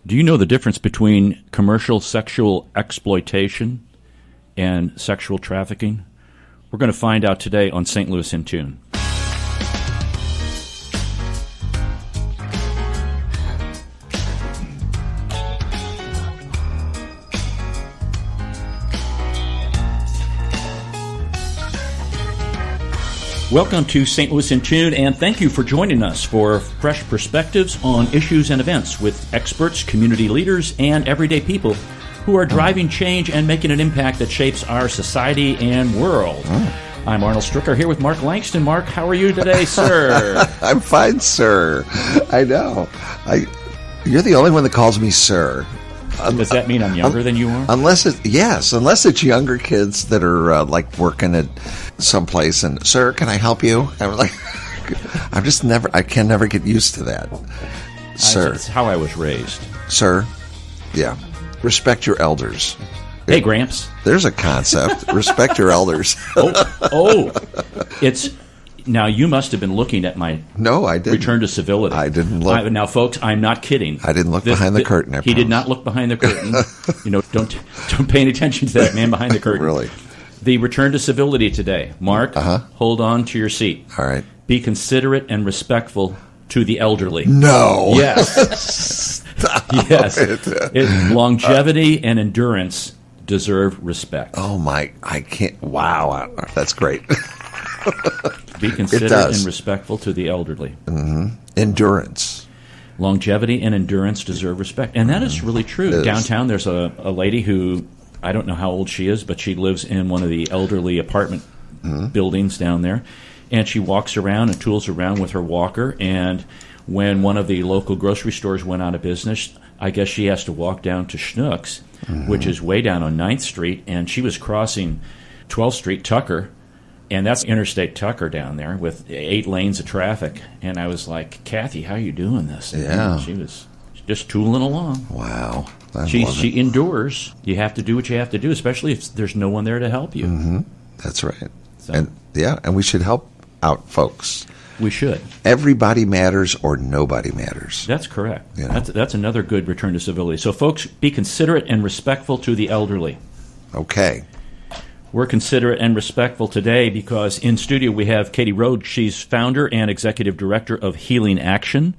Do you know the difference between commercial sexual exploitation and sexual trafficking? We're going to find out today on St. Louis in Tune. Welcome to St. Louis in Tune, and thank you for joining us for fresh perspectives on issues and events with experts, community leaders, and everyday people who are driving change and making an impact that shapes our society and world. I'm Arnold Stricker here with Mark Langston. Mark, how are you today, sir? I'm fine, sir. I know. You're the only one that calls me sir. Does that mean I'm younger than you are? Unless it's younger kids that are like working at someplace and, sir, can I help you? I'm like, I can never get used to that. Sir. That's how I was raised. Sir. Yeah. Respect your elders. Hey, Gramps. There's a concept. Respect your elders. It's... Now, you must have been looking at my return to civility. I didn't look. Now, folks, I'm not kidding. I didn't look behind the curtain. He did not look behind the curtain. Don't pay any attention to that man behind the curtain. Really? The return to civility today. Mark, hold on to your seat. All right. Be considerate and respectful to the elderly. No. Yes. Yes. Longevity and endurance deserve respect. Oh, my. I can't. Wow. That's great. Be considerate and respectful to the elderly. Mm-hmm. Endurance. Longevity and endurance deserve respect. And that is really true. Downtown, there's a lady who, I don't know how old she is, but she lives in one of the elderly apartment buildings down there. And she walks around and tools around with her walker. And when one of the local grocery stores went out of business, I guess she has to walk down to Schnucks, which is way down on 9th Street. And she was crossing 12th Street, Tucker. And that's Interstate Tucker down there with 8 lanes of traffic. And I was like, Kathy, how are you doing this? And she was just tooling along. Wow. She endures. You have to do what you have to do, especially if there's no one there to help you. Mm-hmm. That's right. So. And we should help out folks. We should. Everybody matters or nobody matters. That's correct. You know? That's another good return to civility. So, folks, be considerate and respectful to the elderly. Okay. We're considerate and respectful today because in studio we have C.A.T.E. Rhoades. She's founder and executive director of Healing Action.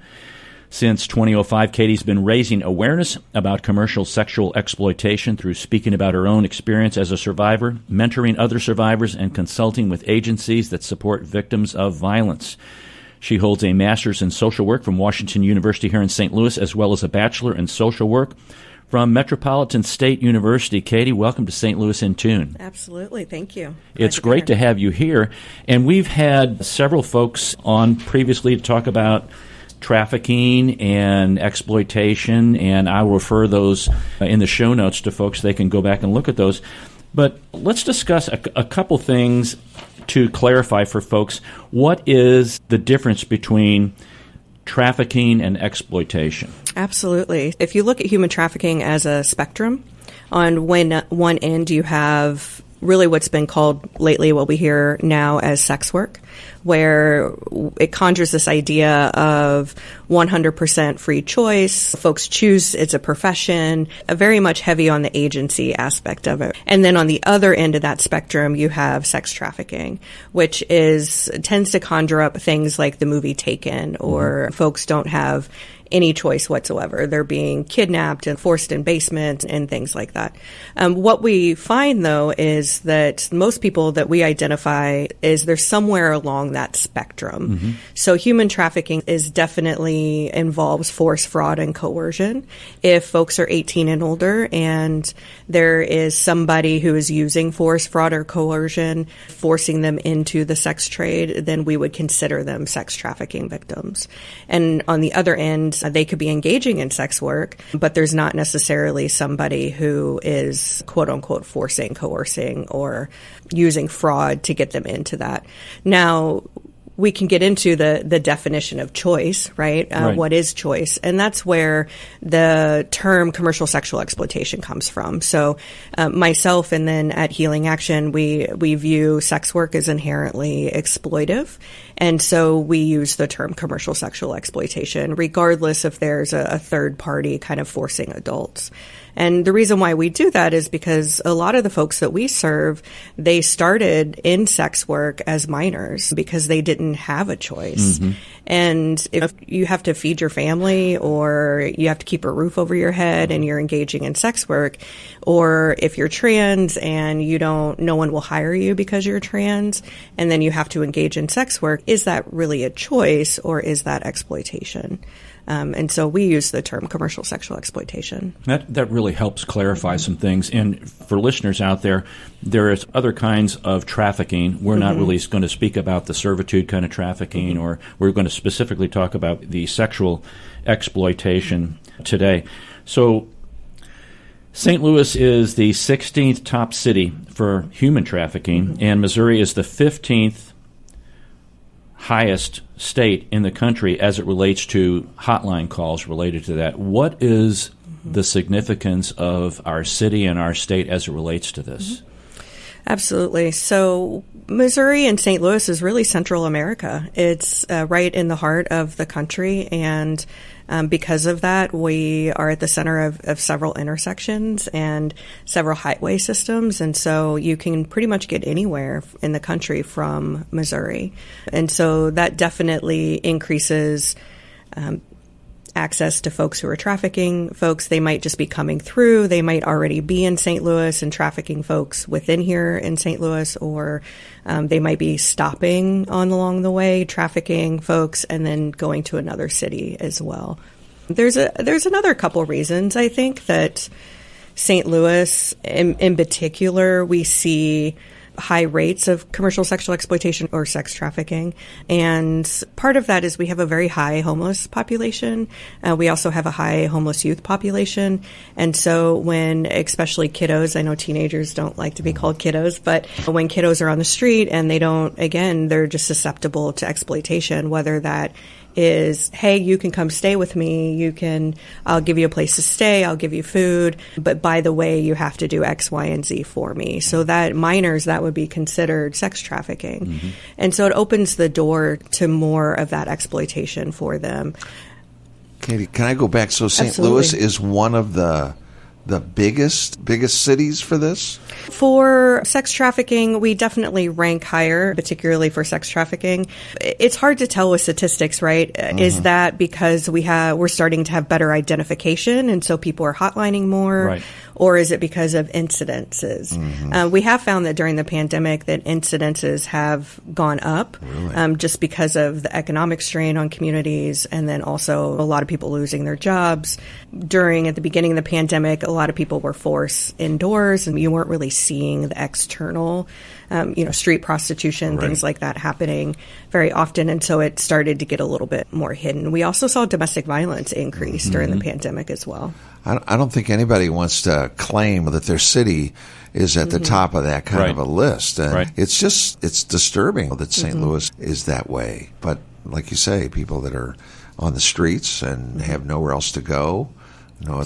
Since 2005, C.A.T.E.'s been raising awareness about commercial sexual exploitation through speaking about her own experience as a survivor, mentoring other survivors, and consulting with agencies that support victims of violence. She holds a master's in social work from Washington University here in St. Louis, as well as a bachelor in social work from Metropolitan State University. C.A.T.E., welcome to St. Louis in Tune. Absolutely. Thank you. It's great to have you here. And we've had several folks on previously to talk about trafficking and exploitation, and I will refer those in the show notes to folks. They can go back and look at those. But let's discuss a couple things to clarify for folks. What is the difference between trafficking and exploitation? Absolutely. If you look at human trafficking as a spectrum, on one end you have really what's been called lately, what we hear now as sex work, where it conjures this idea of 100% free choice. Folks choose, it's a profession, very much heavy on the agency aspect of it. And then on the other end of that spectrum, you have sex trafficking, which tends to conjure up things like the movie Taken, or folks don't have any choice whatsoever. They're being kidnapped and forced in basements and things like that. What we find, though, is that most people that we identify is they're somewhere along that spectrum. So human trafficking definitely involves force, fraud, and coercion. If folks are 18 and older and there is somebody who is using force, fraud, or coercion, forcing them into the sex trade, then we would consider them sex trafficking victims. And on the other end, they could be engaging in sex work, but there's not necessarily somebody who is quote unquote forcing, coercing, or using fraud to get them into that. Now, we can get into the definition of choice, right? What is choice? And that's where the term commercial sexual exploitation comes from. So myself and then at Healing Action, we view sex work as inherently exploitive. And so we use the term commercial sexual exploitation, regardless if there's a third party kind of forcing adults. And the reason why we do that is because a lot of the folks that we serve, they started in sex work as minors because they didn't have a choice. And if you have to feed your family, or you have to keep a roof over your head and you're engaging in sex work, or if you're trans and no one will hire you because you're trans, and then you have to engage in sex work, is that really a choice, or is that exploitation? And so we use the term commercial sexual exploitation. That really helps clarify some things. And for listeners out there, there is other kinds of trafficking. We're not really going to speak about the servitude kind of trafficking, or we're going to specifically talk about the sexual exploitation today. So St. Louis is the 16th top city for human trafficking, and Missouri is the 15th highest state in the country as it relates to hotline calls related to that. What is the significance of our city and our state as it relates to this? Absolutely. So Missouri and St. Louis is really Central America. It's right in the heart of the country, and because of that, we are at the center of several intersections and several highway systems, and so you can pretty much get anywhere in the country from Missouri. And so that definitely increases access to folks who are trafficking folks. They might just be coming through. They might already be in St. Louis and trafficking folks within here in St. Louis, or they might be stopping along the way, trafficking folks, and then going to another city as well. There's another couple reasons, I think, that St. Louis, in particular, we see high rates of commercial sexual exploitation or sex trafficking. And part of that is we have a very high homeless population. We also have a high homeless youth population. And so when, especially kiddos, I know teenagers don't like to be called kiddos, but when kiddos are on the street and they're just susceptible to exploitation, whether that is, hey, you can come stay with me. I'll give you a place to stay. I'll give you food. But by the way, you have to do X, Y, and Z for me. So that minors, that would be considered sex trafficking. And so it opens the door to more of that exploitation for them. Katie, can I go back? So St. Louis is one of the biggest cities for this? For sex trafficking, we definitely rank higher, particularly for sex trafficking. It's hard to tell with statistics, right? Is that because we're starting to have better identification and so people are hotlining more? Right. Or is it because of incidences? We have found that during the pandemic that incidences have gone up, just because of the economic strain on communities, and then also a lot of people losing their jobs. At the beginning of the pandemic, a lot of people were forced indoors, and you weren't really seeing the external, street prostitution, things like that happening very often. And so it started to get a little bit more hidden. We also saw domestic violence increase during the pandemic as well. I don't think anybody wants to claim that their city is at the top of that kind of a list. And it's disturbing that St. Louis is that way. But like you say, people that are on the streets and have nowhere else to go, no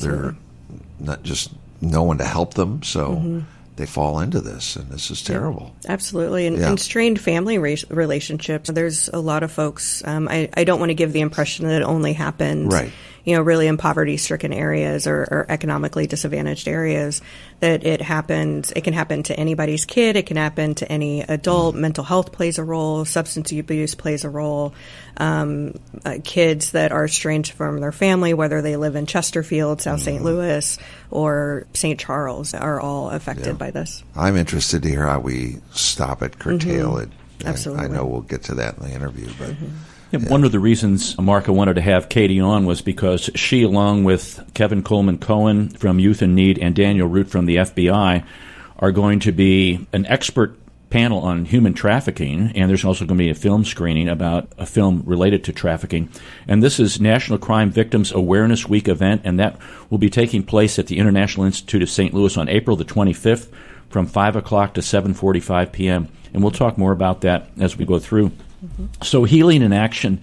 one to help them. So they fall into this, and this is terrible. Absolutely. And strained family relationships. There's a lot of folks, I don't want to give the impression that it only happens, really in poverty-stricken areas or economically disadvantaged areas, that it can happen to anybody's kid, it can happen to any adult. Mental health plays a role, substance abuse plays a role. Kids that are estranged from their family, whether they live in Chesterfield, South St. Louis, or St. Charles, are all affected by this. I'm interested to hear how we stop it, curtail it. Absolutely. I know we'll get to that in the interview, but... One of the reasons Mark wanted to have Katie on was because she, along with Kevin Coleman Cohen from Youth in Need and Daniel Root from the FBI, are going to be an expert panel on human trafficking, and there's also going to be a film screening about a film related to trafficking. And this is National Crime Victims Awareness Week event, and that will be taking place at the International Institute of St. Louis on April the 25th from 5 o'clock to 7:45 p.m. And we'll talk more about that as we go through. So Healing in Action,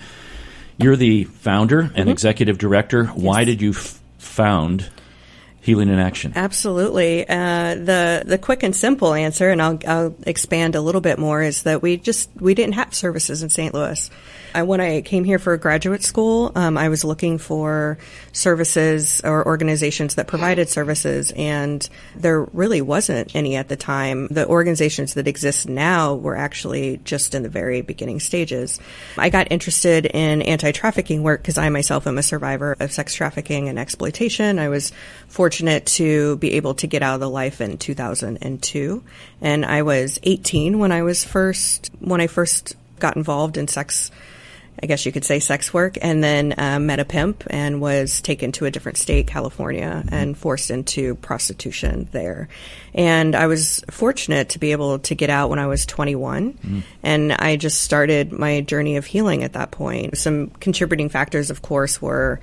you're the founder and executive director. Why did you found Healing in action. Absolutely. The quick and simple answer, and I'll expand a little bit more, is that we didn't have services in St. Louis. When I came here for graduate school, I was looking for services or organizations that provided services, and there really wasn't any at the time. The organizations that exist now were actually just in the very beginning stages. I got interested in anti-trafficking work because I myself am a survivor of sex trafficking and exploitation. I was fortunate to be able to get out of the life in 2002, and I was 18 when I first got involved in sex work, and then met a pimp and was taken to a different state, California, and forced into prostitution there. And I was fortunate to be able to get out when I was 21, and I just started my journey of healing at that point. Some contributing factors, of course, were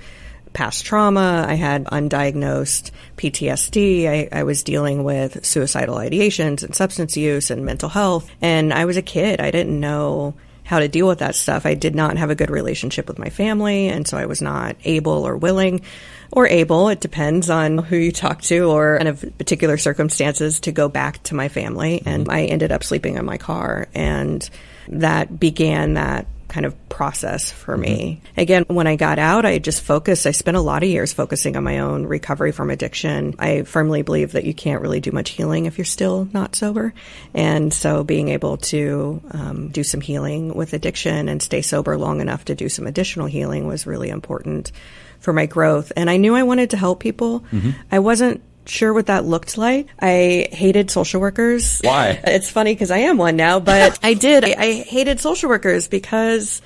past trauma. I had undiagnosed PTSD. I was dealing with suicidal ideations and substance use and mental health. And I was a kid. I didn't know how to deal with that stuff. I did not have a good relationship with my family, and so I was not able or willing, or able, it depends on who you talk to or kind of particular circumstances, to go back to my family. And I ended up sleeping in my car, and that began that kind of process for me. Again, when I got out, I spent a lot of years focusing on my own recovery from addiction. I firmly believe that you can't really do much healing if you're still not sober. And so being able to do some healing with addiction and stay sober long enough to do some additional healing was really important for my growth. And I knew I wanted to help people. I wasn't sure what that looked like. I hated social workers. Why? It's funny because I am one now, but I did. I hated social workers because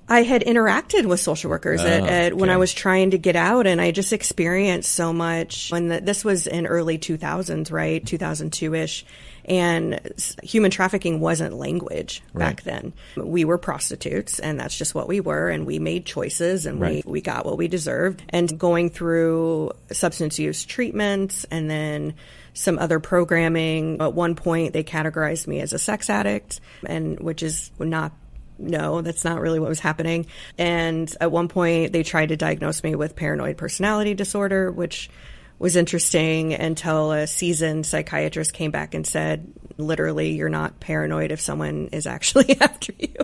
I had interacted with social workers when I was trying to get out, and I just experienced so much. This was in early 2000s, right? 2002-ish. And human trafficking wasn't language back then. We were prostitutes, and that's just what we were, and we made choices, and we got what we deserved. And going through substance use treatments and then some other programming, at one point they categorized me as a sex addict, and which is that's not really what was happening. And at one point they tried to diagnose me with paranoid personality disorder, which was interesting until a seasoned psychiatrist came back and said, literally, you're not paranoid if someone is actually after you.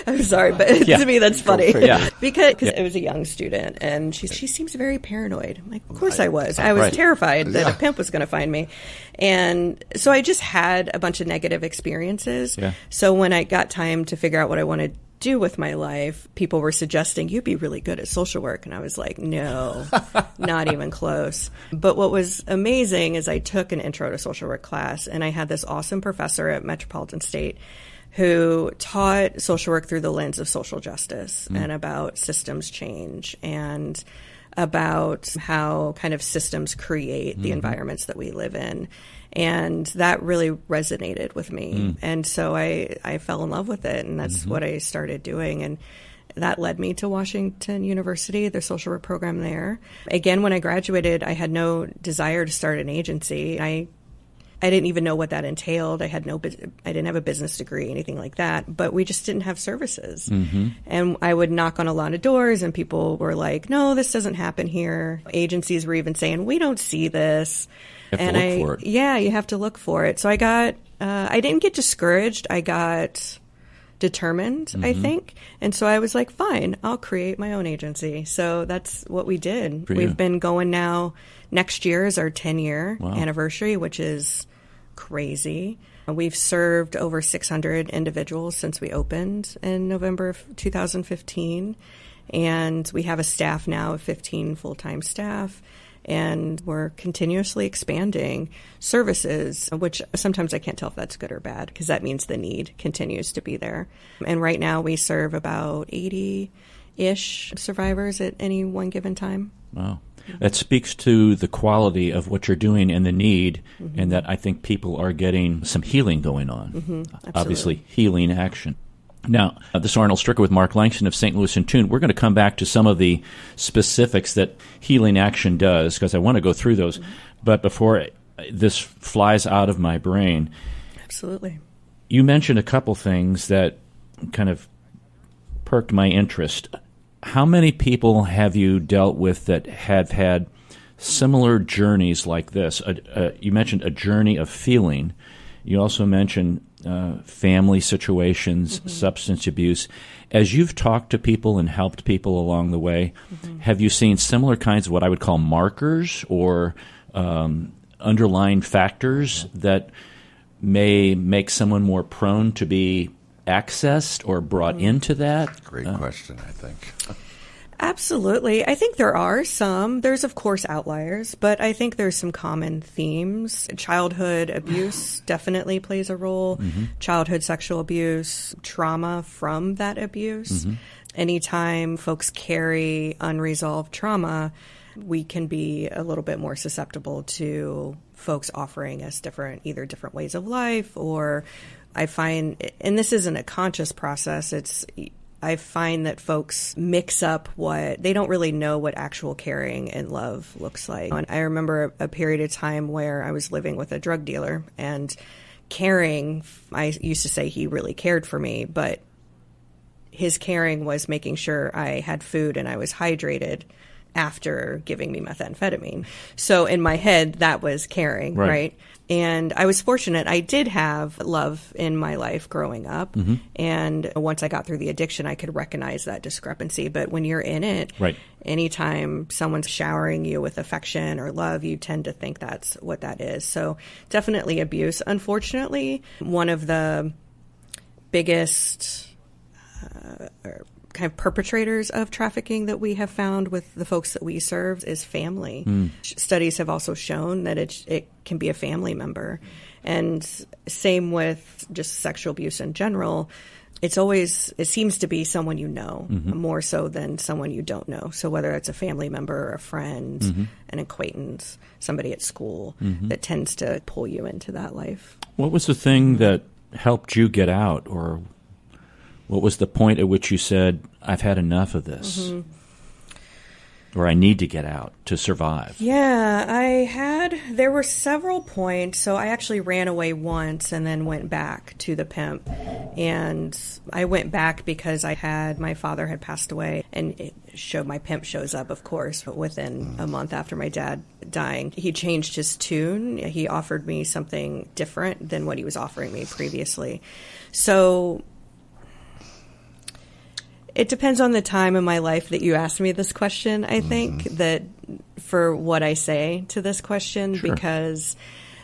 I'm sorry, but to me that's funny. Because it was a young student, and she seems very paranoid. I'm like, of course I was. I was terrified that a pimp was going to find me. And so I just had a bunch of negative experiences. So when I got time to figure out what I wanted to do with my life, people were suggesting you'd be really good at social work, and I was like, no, not even close. But what was amazing is I took an intro to social work class, and I had this awesome professor at Metropolitan State who taught social work through the lens of social justice and about systems change and about how kind of systems create the environments that we live in. And that really resonated with me. And so I fell in love with it, and that's what I started doing. And that led me to Washington University, the social work program there. Again, when I graduated, I had no desire to start an agency. I didn't even know what that entailed. I didn't have a business degree, anything like that, but we just didn't have services. And I would knock on a lot of doors, and people were like, no, this doesn't happen here. Agencies were even saying, we don't see this. You have to look for it. Yeah, you have to look for it. So I didn't get discouraged. I got determined, I think. And so I was like, fine, I'll create my own agency. So that's what we did. We've been going now. Next year is our 10-year anniversary, which is crazy. We've served over 600 individuals since we opened in November of 2015. And we have a staff now of 15 full-time staff. And we're continuously expanding services, which sometimes I can't tell if that's good or bad, because that means the need continues to be there. And right now we serve about 80-ish survivors at any one given time. Wow. That speaks to the quality of what you're doing and the need, and that I think people are getting some healing going on. Obviously, healing action. Now, this is Arnold Stricker with Mark Langston of St. Louis in Tune. We're going to come back to some of the specifics that healing action does, because I want to go through those. But before this flies out of my brain, absolutely, you mentioned a couple things that kind of perked my interest. How many people have you dealt with that have had similar journeys like this? You mentioned a journey of feeling. You also mentioned family situations, substance abuse. As you've talked to people and helped people along the way, have you seen similar kinds of what I would call markers or underlying factors that may make someone more prone to be accessed or brought into that? Great question, I think. Absolutely. I think there are some. There's, of course, outliers, but I think there's some common themes. Childhood abuse definitely plays a role. Childhood sexual abuse, trauma from that abuse. Anytime folks carry unresolved trauma, we can be a little bit more susceptible to folks offering us either different ways of life, or I find, and this isn't a conscious process, I find that folks mix up they don't really know what actual caring and love looks like. And I remember a period of time where I was living with a drug dealer, and caring, I used to say he really cared for me, but his caring was making sure I had food and I was hydrated after giving me methamphetamine. So in my head, that was caring, right? And I was fortunate. I did have love in my life growing up. And once I got through the addiction, I could recognize that discrepancy. But when you're in it, anytime someone's showering you with affection or love, you tend to think that's what that is. So definitely abuse. Unfortunately, one of the biggest kind of perpetrators of trafficking that we have found with the folks that we serve is family. Studies have also shown that it can be a family member. And same with just sexual abuse in general. It seems to be someone you know, more so than someone you don't know. So whether it's a family member, a friend, an acquaintance, somebody at school, that tends to pull you into that life. What was the thing that helped you get out, or what was the point at which you said, I've had enough of this, or I need to get out to survive? Yeah, there were several points. So I actually ran away once and then went back to the pimp. And I went back because my father had passed away, and my pimp shows up, of course, but within a month after my dad dying. He changed his tune. He offered me something different than what he was offering me previously. So it depends on the time in my life that you asked me this question, I think, that for what I say to this question, because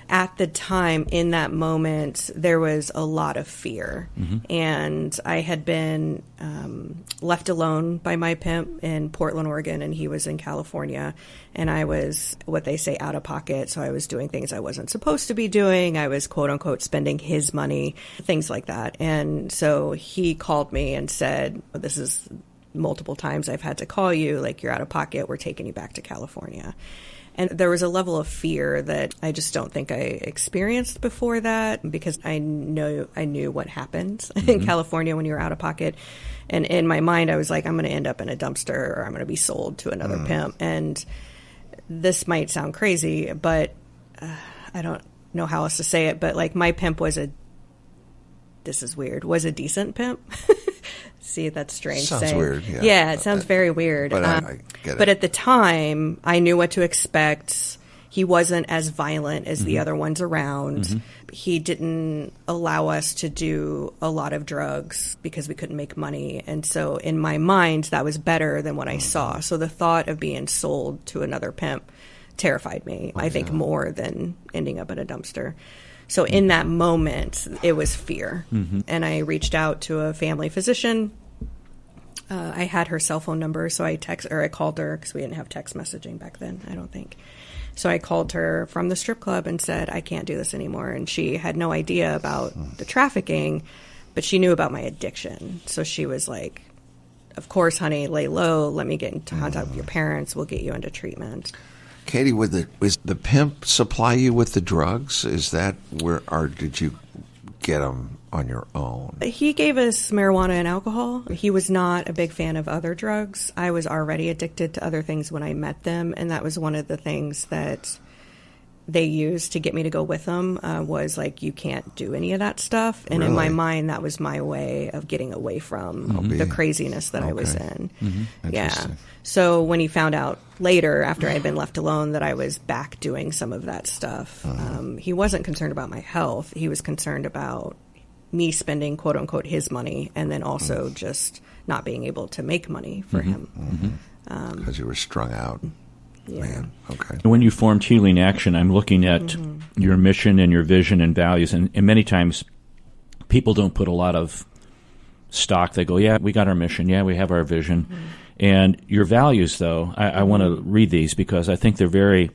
at the time, in that moment, there was a lot of fear. And I had been left alone by my pimp in Portland, Oregon, and he was in California. And I was, what they say, out of pocket. So I was doing things I wasn't supposed to be doing. I was, quote unquote, spending his money, things like that. And so he called me and said, this is multiple times I've had to call you, like, you're out of pocket. We're taking you back to California. And there was a level of fear that I just don't think I experienced before that, because I knew what happens in California when you're out of pocket. And in my mind, I was like, I'm going to end up in a dumpster, or I'm going to be sold to another pimp. And this might sound crazy, but I don't know how else to say it. But like, my pimp was a decent pimp. See, that's strange. Sounds weird. Yeah, it sounds very weird. But I get it. But at the time, I knew what to expect. He wasn't as violent as the other ones around. He didn't allow us to do a lot of drugs because we couldn't make money. And so in my mind, that was better than what I saw. So the thought of being sold to another pimp terrified me, I think, more than ending up in a dumpster. So in that moment, it was fear. And I reached out to a family physician. I had her cell phone number, so I called her, because we didn't have text messaging back then, I don't think. So I called her from the strip club and said, I can't do this anymore. And she had no idea about the trafficking, but she knew about my addiction. So she was like, of course, honey, lay low. Let me get in contact with your parents. We'll get you into treatment. Katie, was the pimp supply you with the drugs? Is that where, or did you get them on your own? He gave us marijuana and alcohol. He was not a big fan of other drugs. I was already addicted to other things when I met them, and that was one of the things that they used to get me to go with them was like, you can't do any of that stuff. And in my mind, that was my way of getting away from the craziness that I was in. Yeah. So when he found out later, after I had been left alone, that I was back doing some of that stuff, he wasn't concerned about my health. He was concerned about me spending, quote unquote, his money, and then also just not being able to make money for him. Because you were strung out. Yeah. Man, okay. When you formed Healing Action, I'm looking at your mission and your vision and values, and many times people don't put a lot of stock. They go, yeah, we got our mission. Yeah, we have our vision. And your values, though, I want to read these because I think they're very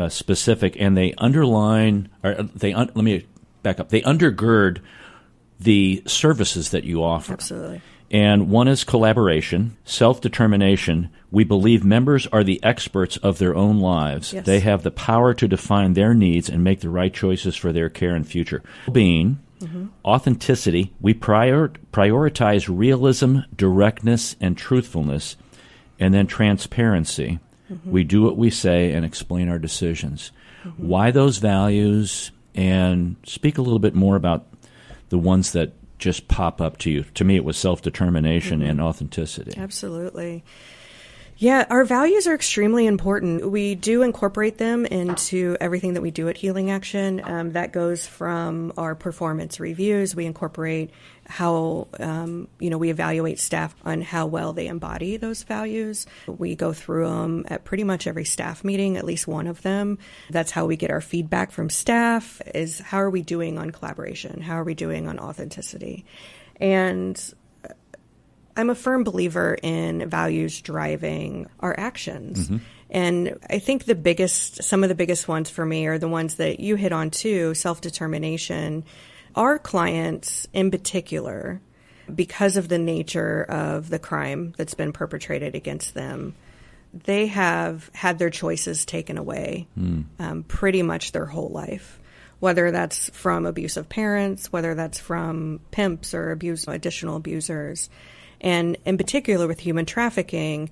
specific, and they underline, let me back up. They undergird the services that you offer. Absolutely. And one is collaboration, self-determination. We believe members are the experts of their own lives. Yes. They have the power to define their needs and make the right choices for their care and future. Being authenticity, we prioritize realism, directness, and truthfulness, and then transparency. We do what we say and explain our decisions. Why those values? And speak a little bit more about the ones that just pop up to you. To me, it was self-determination and authenticity. Absolutely. Yeah, our values are extremely important. We do incorporate them into everything that we do at Healing Action. That goes from our performance reviews. We incorporate how, we evaluate staff on how well they embody those values. We go through them at pretty much every staff meeting, at least one of them. That's how we get our feedback from staff, is how are we doing on collaboration? How are we doing on authenticity? And I'm a firm believer in values driving our actions. And I think some of the biggest ones for me are the ones that you hit on too, self-determination. Our clients in particular, because of the nature of the crime that's been perpetrated against them, they have had their choices taken away pretty much their whole life. Whether that's from abusive parents, whether that's from pimps or additional abusers. And in particular with human trafficking,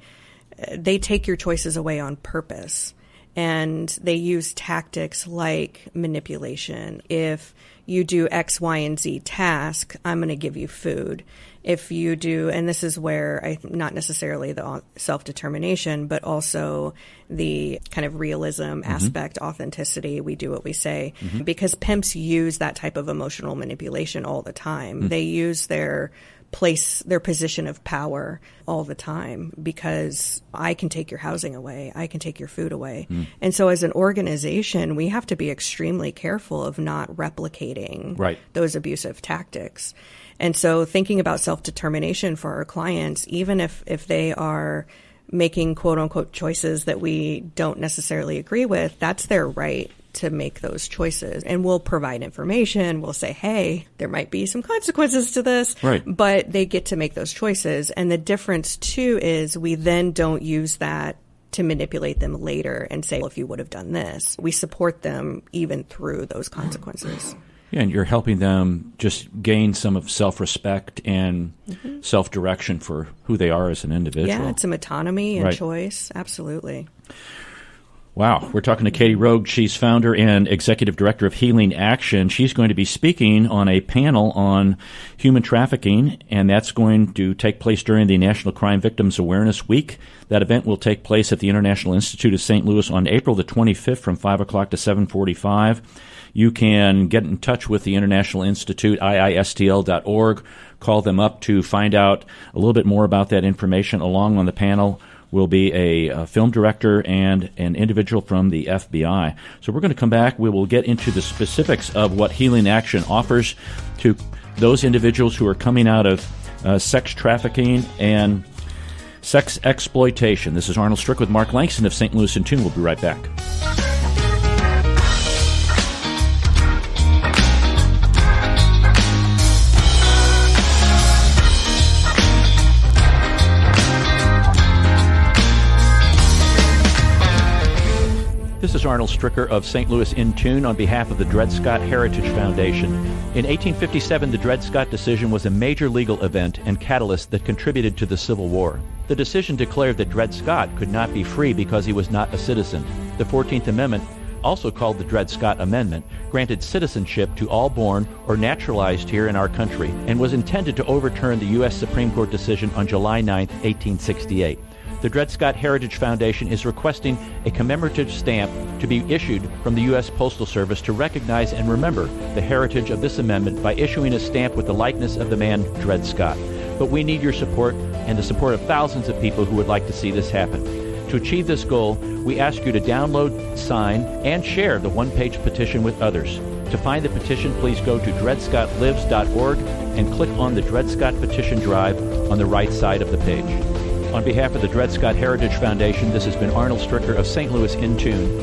they take your choices away on purpose. And they use tactics like manipulation. If you do X, Y, and Z task, I'm going to give you food. If you do, and this is where not necessarily the self-determination, but also the kind of realism aspect, authenticity, we do what we say. Because pimps use that type of emotional manipulation all the time. They use their position of power all the time, because I can take your housing away, I can take your food away. And so as an organization, we have to be extremely careful of not replicating those abusive tactics. And so thinking about self-determination for our clients, even if they are making quote-unquote choices that we don't necessarily agree with, that's their right to make those choices. And we'll provide information. We'll say, hey, there might be some consequences to this, but they get to make those choices. And the difference, too, is we then don't use that to manipulate them later and say, well, if you would have done this. We support them even through those consequences. Yeah, and you're helping them just gain some of self-respect and self-direction for who they are as an individual. Yeah, some autonomy and choice. Absolutely. Wow. We're talking to Katie Rhoades. She's founder and executive director of Healing Action. She's going to be speaking on a panel on human trafficking, and that's going to take place during the National Crime Victims Awareness Week. That event will take place at the International Institute of St. Louis on April the 25th from 5 o'clock to 7:45. You can get in touch with the International Institute, iistl.org. Call them up to find out a little bit more about that information. Along on the panel will be a film director and an individual from the FBI. So we're going to come back. We will get into the specifics of what Healing Action offers to those individuals who are coming out of sex trafficking and sex exploitation. This is Arnold Strick with Mark Langston of St. Louis in Tune. We'll be right back. This is Arnold Stricker of St. Louis in Tune on behalf of the Dred Scott Heritage Foundation. In 1857, the Dred Scott decision was a major legal event and catalyst that contributed to the Civil War. The decision declared that Dred Scott could not be free because he was not a citizen. The 14th Amendment also called the Dred Scott Amendment, granted citizenship to all born or naturalized here in our country and was intended to overturn the U.S. Supreme Court decision on July 9, 1868. The Dred Scott Heritage Foundation is requesting a commemorative stamp to be issued from the U.S. Postal Service to recognize and remember the heritage of this amendment by issuing a stamp with the likeness of the man Dred Scott. But we need your support and the support of thousands of people who would like to see this happen. To achieve this goal, we ask you to download, sign, and share the one-page petition with others. To find the petition, please go to dredscottlives.org and click on the Dred Scott Petition Drive on the right side of the page. On behalf of the Dred Scott Heritage Foundation, this has been Arnold Stricker of St. Louis in Tune.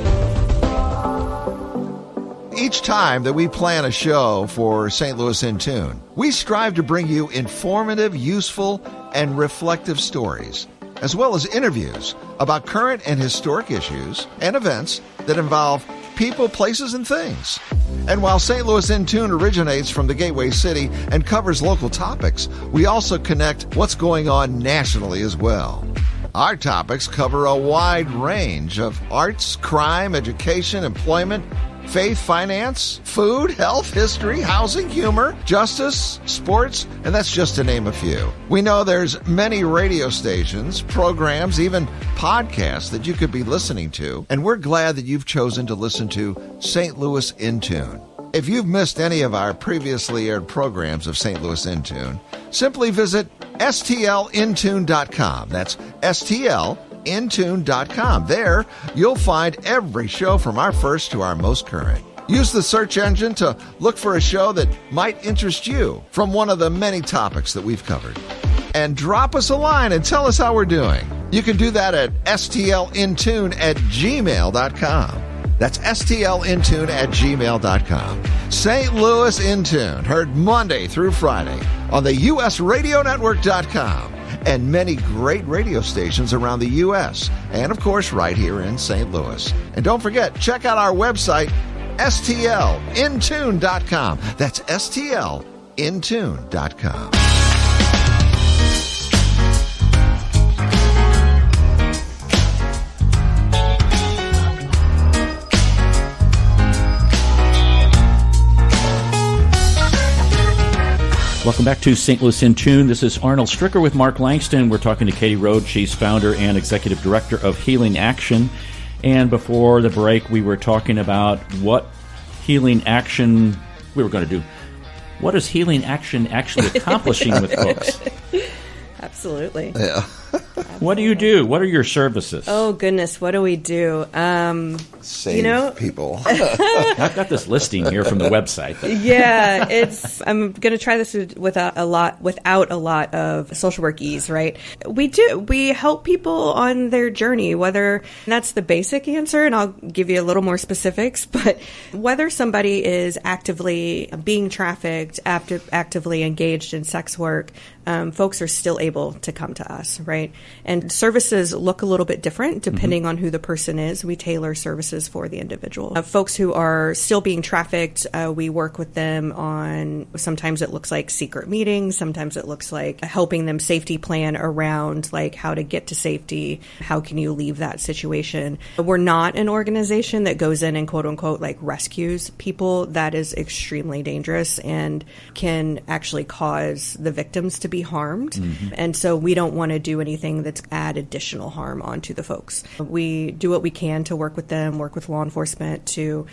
Each time that we plan a show for St. Louis in Tune, we strive to bring you informative, useful, and reflective stories, as well as interviews about current and historic issues and events that involve people, places, and things. And while St. Louis in Tune originates from the Gateway City and covers local topics, we also connect what's going on nationally as well. Our topics cover a wide range of arts, crime, education, employment, faith, finance, food, health, history, housing, humor, justice, sports, and that's just to name a few. We know there's many radio stations, programs, even podcasts that you could be listening to, and we're glad that you've chosen to listen to St. Louis in Tune. If you've missed any of our previously aired programs of St. Louis in Tune, simply visit stlintune.com. That's stlintune.com. There, you'll find every show from our first to our most current. Use the search engine to look for a show that might interest you from one of the many topics that we've covered. And drop us a line and tell us how we're doing. You can do that at stlintune@gmail.com. That's stlintune@gmail.com. St. Louis in Tune, heard Monday through Friday on the usradionetwork.com and many great radio stations around the U.S. and, of course, right here in St. Louis. And don't forget, check out our website, stlintune.com. That's stlintune.com. Welcome back to St. Louis in Tune. This is Arnold Stricker with Mark Langston. We're talking to Katie Rhoades. She's founder and executive director of Healing Action. And before the break, we were talking about what Healing Action we were going to do. What is Healing Action actually accomplishing with folks? Absolutely. Yeah. What do you do? What are your services? Oh, goodness. What do we do? Save people. I've got this listing here from the website. Yeah, I'm going to try this without a lot of social work ease, right? We help people on their journey, whether that's the basic answer, and I'll give you a little more specifics, but whether somebody is actively being trafficked, actively engaged in sex work, folks are still able to come to us, right? And services look a little bit different depending on who the person is. We tailor services for the individual. Folks who are still being trafficked, we work with them on, sometimes it looks like secret meetings, sometimes it looks like helping them safety plan around like how to get to safety, how can you leave that situation. We're not an organization that goes in and quote unquote like rescues people. That is extremely dangerous and can actually cause the victims to be harmed. And so we don't want to do anything that's add additional harm onto the folks. We do what we can to work with them, work with law enforcement to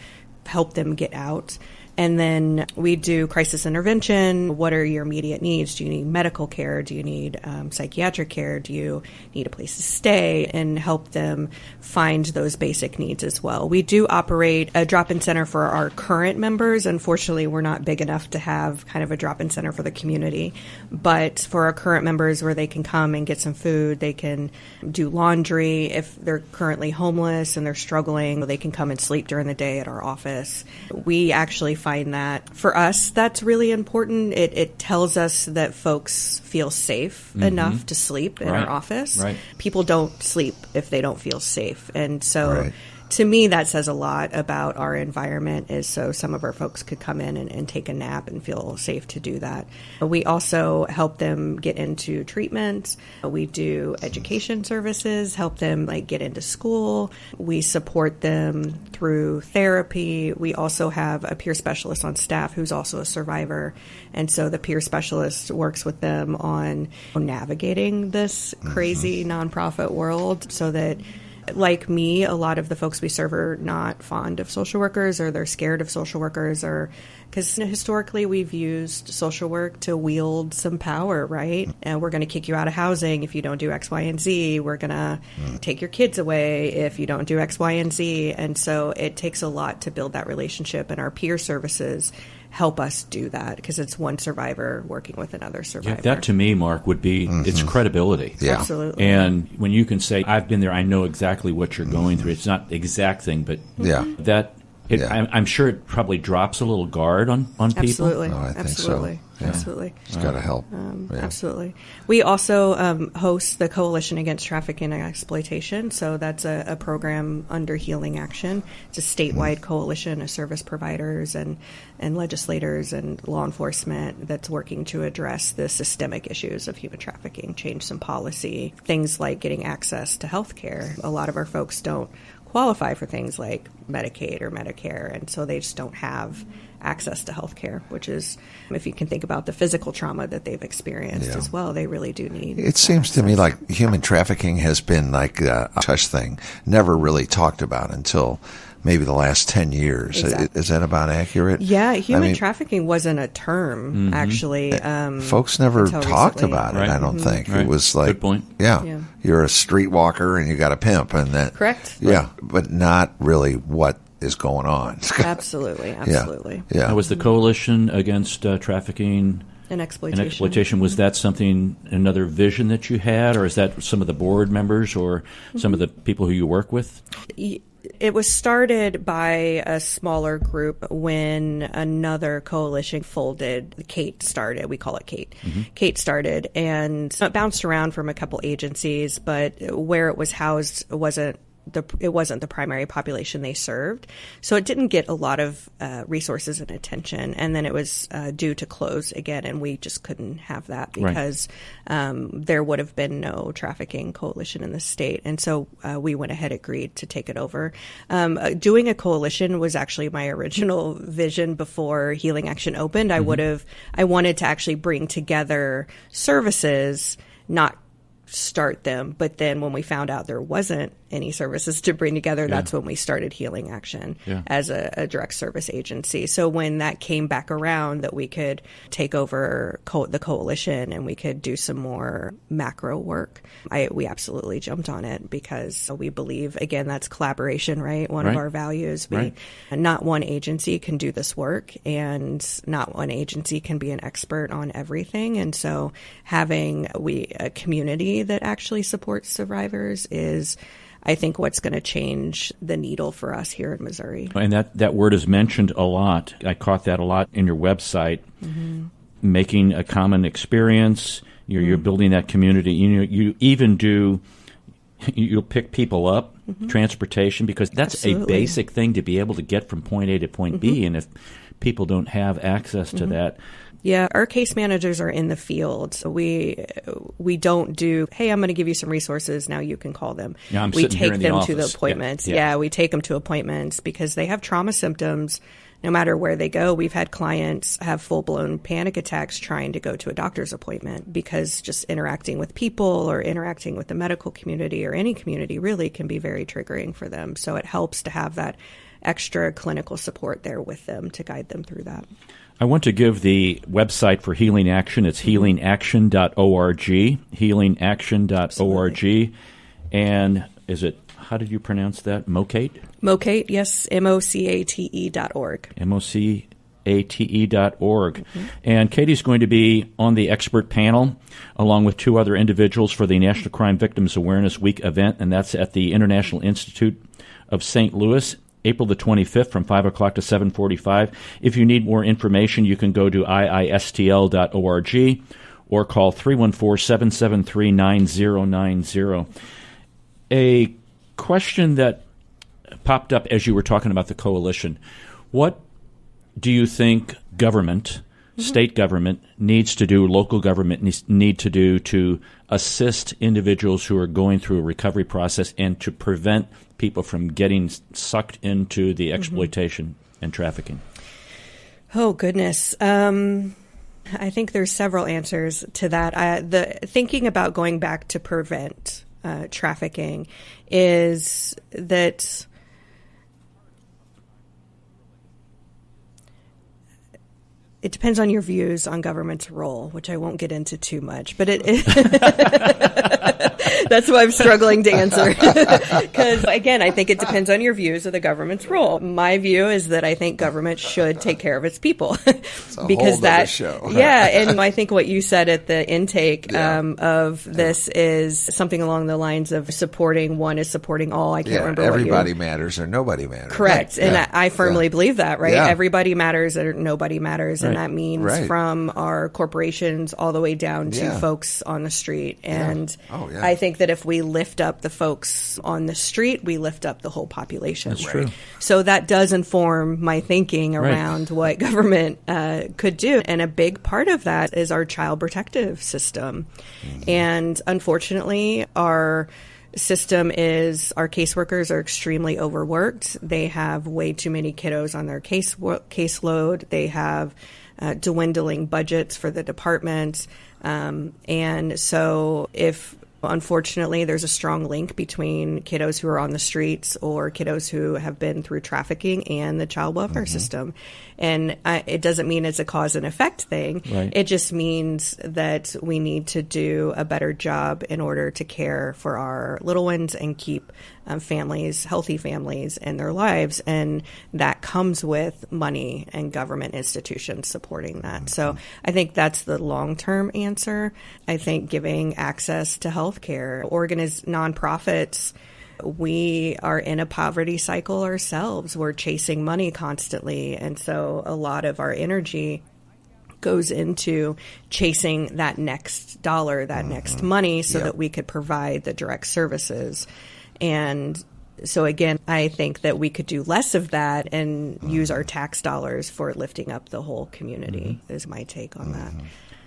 help them get out. And then we do crisis intervention. What are your immediate needs? Do you need medical care? Do you need psychiatric care? Do you need a place to stay? And help them find those basic needs as well. We do operate a drop-in center for our current members. Unfortunately, we're not big enough to have kind of a drop-in center for the community. But for our current members where they can come and get some food, they can do laundry. If they're currently homeless and they're struggling, they can come and sleep during the day at our office. We actually find that for us, that's really important. It tells us that folks feel safe enough to sleep in our office. Right. People don't sleep if they don't feel safe. And so to me, that says a lot about our environment, is so some of our folks could come in and take a nap and feel safe to do that. We also help them get into treatment. We do education services, help them get into school. We support them through therapy. We also have a peer specialist on staff who's also a survivor. And so the peer specialist works with them on navigating this crazy nonprofit world, so that, like me, a lot of the folks we serve are not fond of social workers, or they're scared of social workers, or because historically we've used social work to wield some power, right? And we're going to kick you out of housing if you don't do X, Y, and Z. We're going to take your kids away if you don't do X, Y, and Z. And so it takes a lot to build that relationship, and our peer services help us do that, because it's one survivor working with another survivor. Yeah, that to me, Mark, would be its credibility. Yeah. Absolutely. And when you can say, I've been there, I know exactly what you're going through. It's not the exact thing, but that I'm sure it probably drops a little guard on people. Absolutely. Oh, I think Absolutely. so. Yeah. Absolutely. It's got to help. Absolutely. We also host the Coalition Against Trafficking and Exploitation. So that's a program under Healing Action. It's a statewide coalition of service providers and legislators and law enforcement that's working to address the systemic issues of human trafficking, change some policy, things like getting access to health care. A lot of our folks don't qualify for things like Medicaid or Medicare, and so they just don't have access to health care, which is, if you can think about the physical trauma that they've experienced as well, they really do need it seems to me like human trafficking has been like a touch thing, never really talked about until maybe the last 10 years. Exactly. Is that about accurate? Yeah, human trafficking wasn't a term, actually. Folks never talked about it, I don't think. Right. It was like, good point. Yeah, you're a streetwalker and you got a pimp. And that, correct. Yeah, but not really what is going on. Absolutely. Yeah. Was the Coalition Against Trafficking and Exploitation. Was that something, another vision that you had, or is that some of the board members or some of the people who you work with? It was started by a smaller group when another coalition folded. C.A.T.E started. We call it C.A.T.E. C.A.T.E started, and it bounced around from a couple agencies, but where it was housed wasn't the primary population they served. So it didn't get a lot of resources and attention. And then it was due to close again, and we just couldn't have that because there would have been no trafficking coalition in the state. And so we went ahead, agreed to take it over. Doing a coalition was actually my original vision before Healing Action opened. I wanted to actually bring together services, not start them. But then when we found out there wasn't any services to bring together, that's when we started Healing Action as a direct service agency. So when that came back around, that we could take over the coalition and we could do some more macro work, we absolutely jumped on it, because we believe, again, that's collaboration, right? One of our values. Not one agency can do this work, and not one agency can be an expert on everything. And so having a community that actually supports survivors is, I think, what's going to change the needle for us here in Missouri. And that word is mentioned a lot. I caught that a lot in your website. Making a common experience. You're building that community. You even you'll pick people up, transportation, because that's a basic thing to be able to get from point A to point B. And if people don't have access to that. Yeah, our case managers are in the field. So we don't do, hey, I'm going to give you some resources, now you can call them. Yeah, we take them to the appointments. Yeah, we take them to appointments because they have trauma symptoms no matter where they go. We've had clients have full-blown panic attacks trying to go to a doctor's appointment, because just interacting with people or interacting with the medical community or any community really can be very triggering for them. So it helps to have that extra clinical support there with them to guide them through that. I want to give the website for Healing Action. It's healingaction.org, healingaction.org. And is it, how did you pronounce that? MoCATE? MoCATE, yes, MoCATE.org. MoCATE.org. And Katie's going to be on the expert panel along with two other individuals for the National Crime Victims Awareness Week event, and that's at the International Institute of St. Louis, April the 25th from 5 o'clock to 7:45. If you need more information, you can go to iistl.org or call 314-773-9090. A question that popped up as you were talking about the coalition. What do you think government, state government, needs to do, local government need to do to assist individuals who are going through a recovery process and to prevent people from getting sucked into the exploitation and trafficking? Oh, goodness. I think there's several answers to that. The thinking about going back to prevent trafficking is that it depends on your views on government's role, which I won't get into too much, but that's why I'm struggling to answer. Because, again, I think it depends on your views of the government's role. My view is that I think government should take care of its people. It's a because whole other show. Yeah, and I think what you said at the intake of this is something along the lines of supporting one is supporting all. I can't remember everybody matters or nobody matters. Correct. And I firmly believe that, right? Yeah. Everybody matters or nobody matters. And that means from our corporations all the way down to folks on the street. And I think that if we lift up the folks on the street, we lift up the whole population. That's true. So that does inform my thinking around what government could do. And a big part of that is our child protective system. And unfortunately, our system is our caseworkers are extremely overworked. They have way too many kiddos on their caseload. They have dwindling budgets for the department. And so unfortunately, there's a strong link between kiddos who are on the streets or kiddos who have been through trafficking and the child welfare system. And it doesn't mean it's a cause and effect thing. Right. It just means that we need to do a better job in order to care for our little ones and keep families, healthy families in their lives. And that comes with money and government institutions supporting that. So I think that's the long-term answer. I think giving access to health care, nonprofits, we are in a poverty cycle ourselves. We're chasing money constantly. And so a lot of our energy goes into chasing that next dollar, that next money, so that we could provide the direct services. And so, again, I think that we could do less of that and use our tax dollars for lifting up the whole community, is my take on that.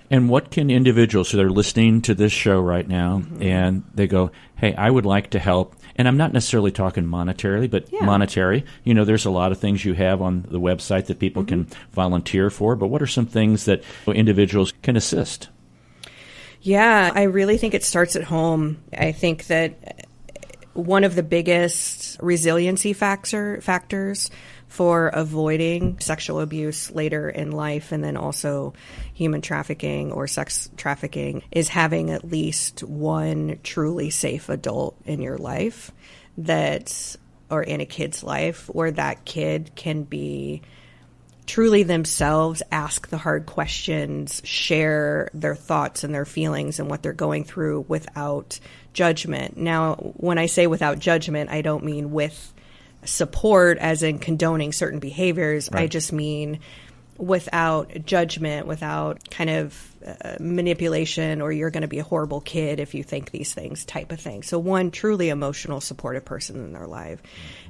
And what can individuals, so they're listening to this show right now, and they go, hey, I would like to help. And I'm not necessarily talking monetarily, but monetary. You know, there's a lot of things you have on the website that people can volunteer for. But what are some things that individuals can assist? Yeah, I really think it starts at home. I think that one of the biggest resiliency factors for avoiding sexual abuse later in life, and then also human trafficking or sex trafficking, is having at least one truly safe adult in your life or in a kid's life, where that kid can be truly themselves, ask the hard questions, share their thoughts and their feelings and what they're going through without judgment. Now, when I say without judgment, I don't mean with support as in condoning certain behaviors. Right. I just mean without judgment, without kind of manipulation, or you're going to be a horrible kid if you think these things type of thing. So one truly emotional, supportive person in their life.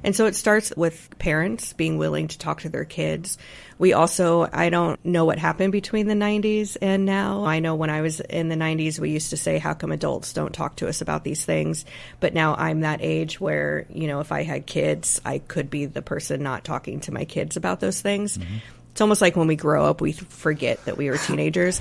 And so it starts with parents being willing to talk to their kids. I don't know what happened between the 90s and now. I know when I was in the 90s, we used to say, how come adults don't talk to us about these things? But now I'm that age where, if I had kids, I could be the person not talking to my kids about those things. It's almost like when we grow up, we forget that we were teenagers.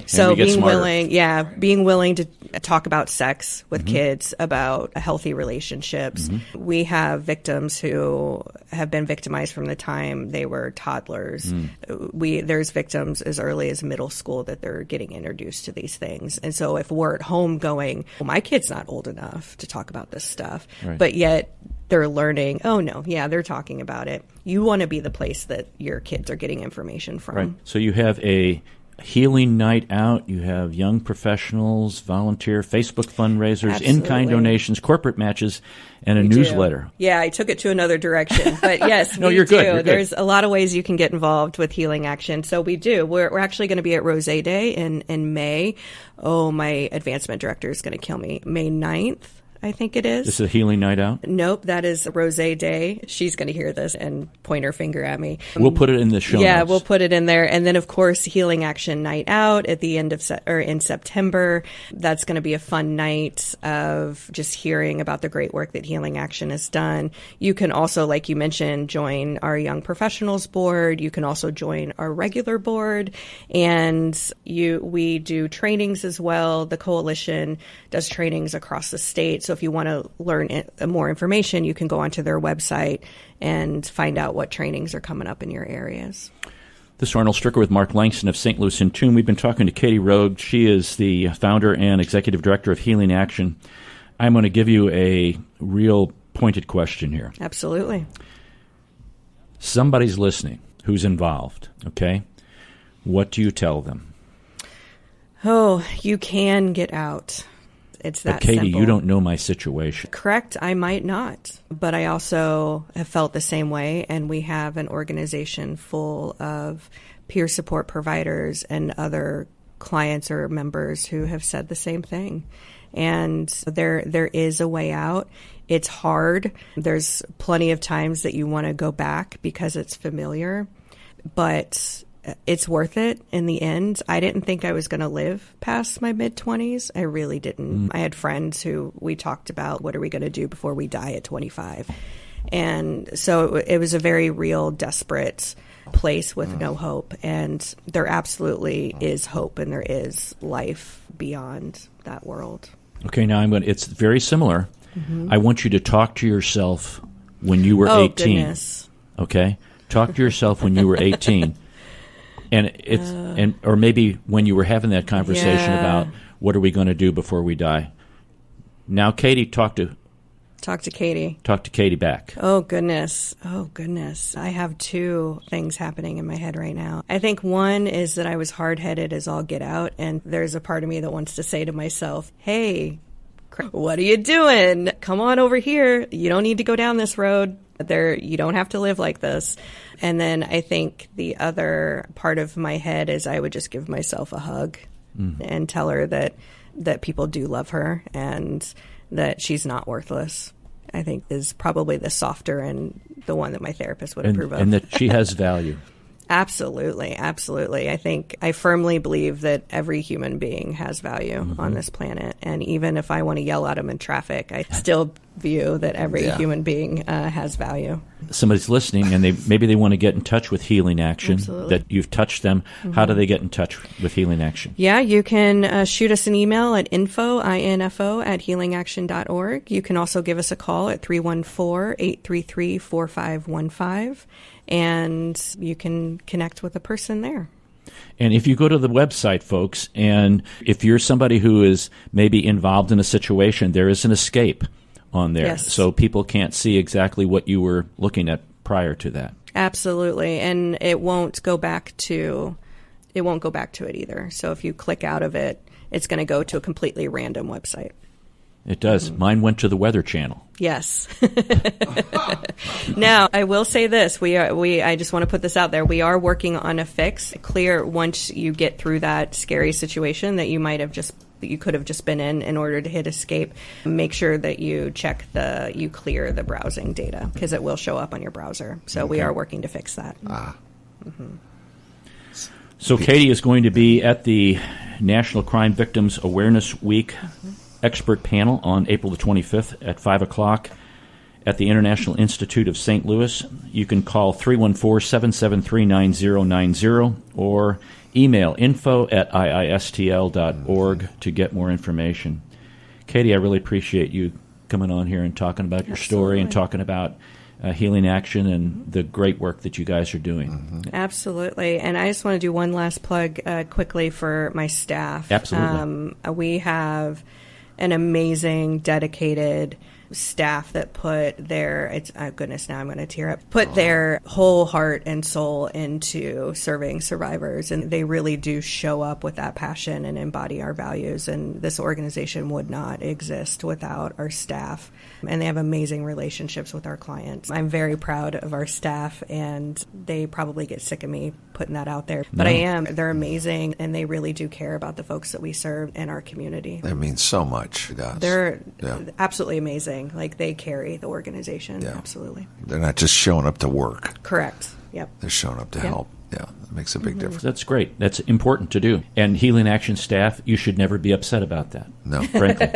So being willing to talk about sex with kids, about healthy relationships. We have victims who have been victimized from the time they were toddlers. There's victims as early as middle school that they're getting introduced to these things. And so if we're at home going, well, my kid's not old enough to talk about this stuff, but yet they're learning, they're talking about it. You want to be the place that your kids are getting information from. Right. So you have a healing night out. You have young professionals, volunteer, Facebook fundraisers, in-kind donations, corporate matches, and a newsletter. Yeah, I took it to another direction. But yes, no, you're good. You're good. There's a lot of ways you can get involved with Healing Action. So we do. We're actually going to be at Rhoades in May. Oh, my advancement director is going to kill me. May 9th. I think it is. This is a healing night out? Nope, that is Rosé Day. She's going to hear this and point her finger at me. We'll put it in the show notes. Yeah, we'll put it in there. And then, of course, Healing Action Night Out at the end of in September. That's going to be a fun night of just hearing about the great work that Healing Action has done. You can also, like you mentioned, join our Young Professionals Board. You can also join our regular board. And we do trainings as well. The coalition does trainings across the state. So if you want to learn more information, you can go onto their website and find out what trainings are coming up in your areas. This is Arnold Stricker with Mark Langston of St. Louis in Tune. We've been talking to C.A.T.E. Rhoades. She is the founder and executive director of Healing Action. I'm going to give you a real pointed question here. Absolutely. Somebody's listening who's involved, okay? What do you tell them? Oh, you can get out. It's that but Katie, simple. You don't know my situation. Correct. I might not, but I also have felt the same way, and we have an organization full of peer support providers and other clients or members who have said the same thing. And there is a way out. It's hard. There's plenty of times that you want to go back because it's familiar, but it's worth it in the end. I didn't think I was going to live past my mid-20s. I really didn't. I had friends who we talked about, what are we going to do before we die at 25? And so it was a very real, desperate place with no hope. And there absolutely is hope, and there is life beyond that world. Okay, now it's very similar. I want you to talk to yourself when you were 18. Goodness. Okay? Talk to yourself when you were 18. And or maybe when you were having that conversation about what are we going to do before we die. Now, Katie, talk to Katie. Talk to Katie back. Oh, goodness. I have two things happening in my head right now. I think one is that I was hard-headed as all get out, and there's a part of me that wants to say to myself, hey, what are you doing? Come on over here. You don't need to go down this road. You don't have to live like this. And then I think the other part of my head is I would just give myself a hug and tell her that people do love her and that she's not worthless. I think is probably the softer and the one that my therapist would approve of. And that she has value. Absolutely. I firmly believe that every human being has value on this planet. And even if I want to yell at them in traffic, I still view that every human being has value. Somebody's listening, and maybe they want to get in touch with Healing Action. Absolutely. That you've touched them. How do they get in touch with Healing Action? Yeah, you can shoot us an email at info@healingaction.org. You can also give us a call at 314-833-4515. And you can connect with a person there. And if you go to the website, folks, and if you're somebody who is maybe involved in a situation, there is an escape on there. Yes. So people can't see exactly what you were looking at prior to that. Absolutely. And it won't go back to it either. So if you click out of it, it's going to go to a completely random website. It does. Mine went to the Weather Channel. Yes. Now, I will say this. I just want to put this out there. We are working on a fix. Clear once you get through that scary situation that you could have just been in order to hit escape. Make sure that you you clear the browsing data because it will show up on your browser. So we are working to fix that. So Katie is going to be at the National Crime Victims Awareness Week expert panel on April the 25th at 5 o'clock at the International Institute of St. Louis. You can call 314-773-9090 or email info@iistl.org to get more information. Katie, I really appreciate you coming on here and talking about your story and talking about Healing Action and the great work that you guys are doing. Absolutely. And I just want to do one last plug quickly for my staff. Absolutely. We have an amazing, dedicated staff that put their, goodness, now I'm going to tear up, put their whole heart and soul into serving survivors. And they really do show up with that passion and embody our values. And this organization would not exist without our staff. And they have amazing relationships with our clients. I'm very proud of our staff, and they probably get sick of me putting that out there. But I am. They're amazing, and they really do care about the folks that we serve in our community. That means so much. It does. They're absolutely amazing. Like, they carry the organization. Yeah. Absolutely. They're not just showing up to work. Correct. Yep. They're showing up to help. Yeah, that makes a big difference. That's great. That's important to do. And Healing Action staff, you should never be upset about that. No. Frankly.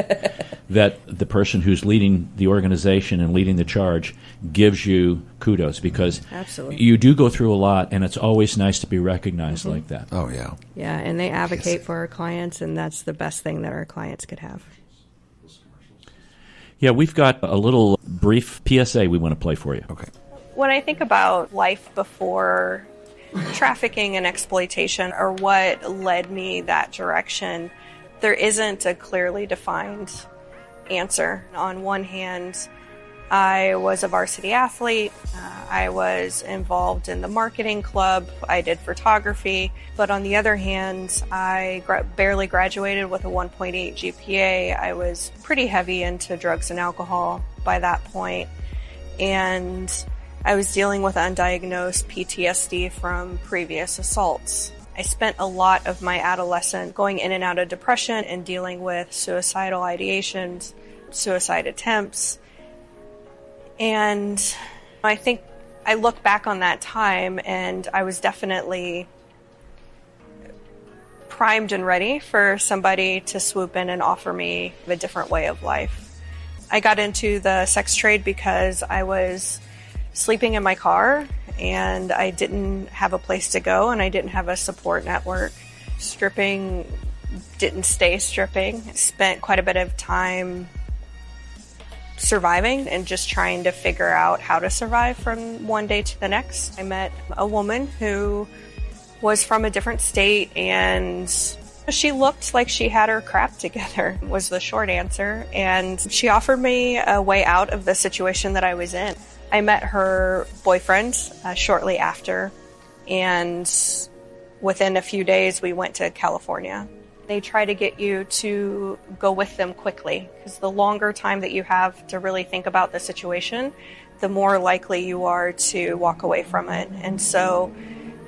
That the person who's leading the organization and leading the charge gives you kudos, because you do go through a lot, and it's always nice to be recognized like that. Oh, yeah. Yeah, and they advocate for our clients, and that's the best thing that our clients could have. Yeah, we've got a little brief PSA we want to play for you. Okay. When I think about life before trafficking and exploitation, or what led me that direction, there isn't a clearly defined answer. On one hand, I was a varsity athlete. I was involved in the marketing club. I did photography. But on the other hand, I barely graduated with a 1.8 GPA. I was pretty heavy into drugs and alcohol by that point. And I was dealing with undiagnosed PTSD from previous assaults. I spent a lot of my adolescence going in and out of depression and dealing with suicidal ideations, suicide attempts. And I think I look back on that time, and I was definitely primed and ready for somebody to swoop in and offer me a different way of life. I got into the sex trade because I was sleeping in my car, and I didn't have a place to go, and I didn't have a support network. Stripping didn't stay stripping. Spent quite a bit of time surviving and just trying to figure out how to survive from one day to the next. I met a woman who was from a different state, and she looked like she had her crap together, was the short answer. And she offered me a way out of the situation that I was in. I met her boyfriend shortly after, and within a few days we went to California. They try to get you to go with them quickly, because the longer time that you have to really think about the situation, the more likely you are to walk away from it. And so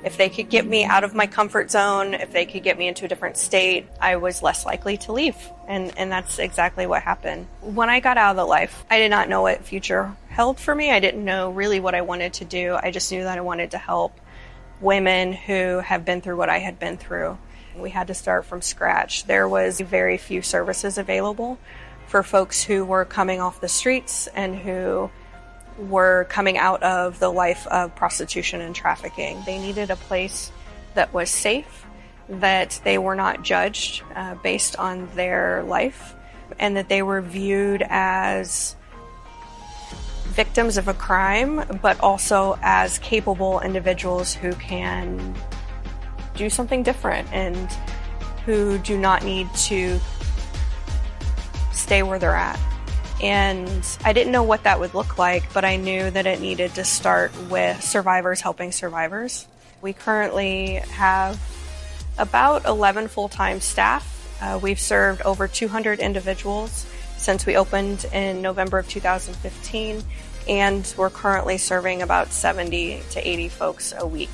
if they could get me out of my comfort zone, if they could get me into a different state, I was less likely to leave. And that's exactly what happened. When I got out of the life, I did not know what future held for me. I didn't know really what I wanted to do. I just knew that I wanted to help women who have been through what I had been through. We had to start from scratch. There was very few services available for folks who were coming off the streets and who were coming out of the life of prostitution and trafficking. They needed a place that was safe, that they were not judged based on their life, and that they were viewed as victims of a crime, but also as capable individuals who can do something different and who do not need to stay where they're at. And I didn't know what that would look like, but I knew that it needed to start with survivors helping survivors. We currently have about 11 full-time staff. We've served over 200 individuals since we opened in November of 2015, and we're currently serving about 70 to 80 folks a week.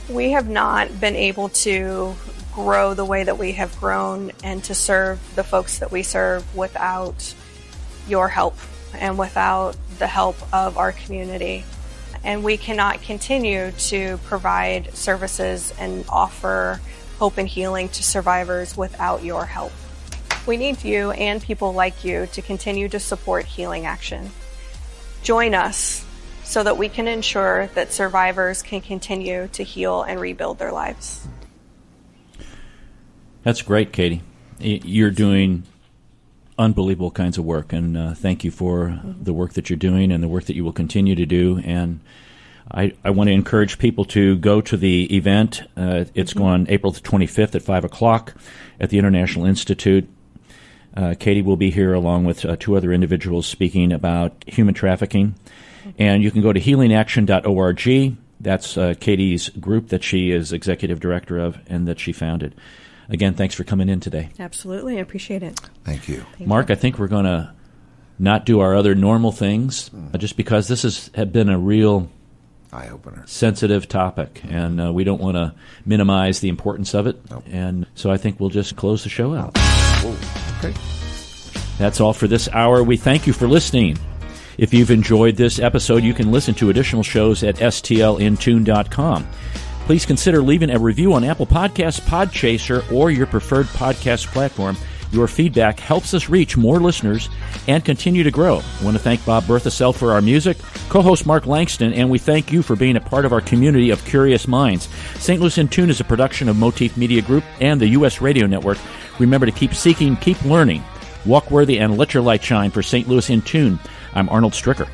We have not been able to grow the way that we have grown and to serve the folks that we serve without your help and without the help of our community. And we cannot continue to provide services and offer hope and healing to survivors without your help. We need you and people like you to continue to support Healing Action. Join us so that we can ensure that survivors can continue to heal and rebuild their lives. That's great, Katie. You're doing unbelievable kinds of work, and thank you for the work that you're doing and the work that you will continue to do. And I want to encourage people to go to the event. It's going April the 25th at 5 o'clock at the International Institute. Katie will be here along with two other individuals speaking about human trafficking. And you can go to healingaction.org. That's Katie's group that she is executive director of and that she founded. Again, thanks for coming in today. Absolutely. I appreciate it. Thank you. Mark, I think we're going to not do our other normal things, just because this has been a real eye-opener, sensitive topic, and we don't want to minimize the importance of it. Nope. And so I think we'll just close the show out. Whoa. Okay. That's all for this hour. We thank you for listening. If you've enjoyed this episode, you can listen to additional shows at stlintune.com. Please consider leaving a review on Apple Podcasts, Podchaser, or your preferred podcast platform. Your feedback helps us reach more listeners and continue to grow. I want to thank Bob Berthasell for our music, co-host Mark Langston, and we thank you for being a part of our community of curious minds. St. Louis in Tune is a production of Motif Media Group and the U.S. Radio Network. Remember to keep seeking, keep learning, walk worthy, and let your light shine. For St. Louis in Tune, I'm Arnold Stricker.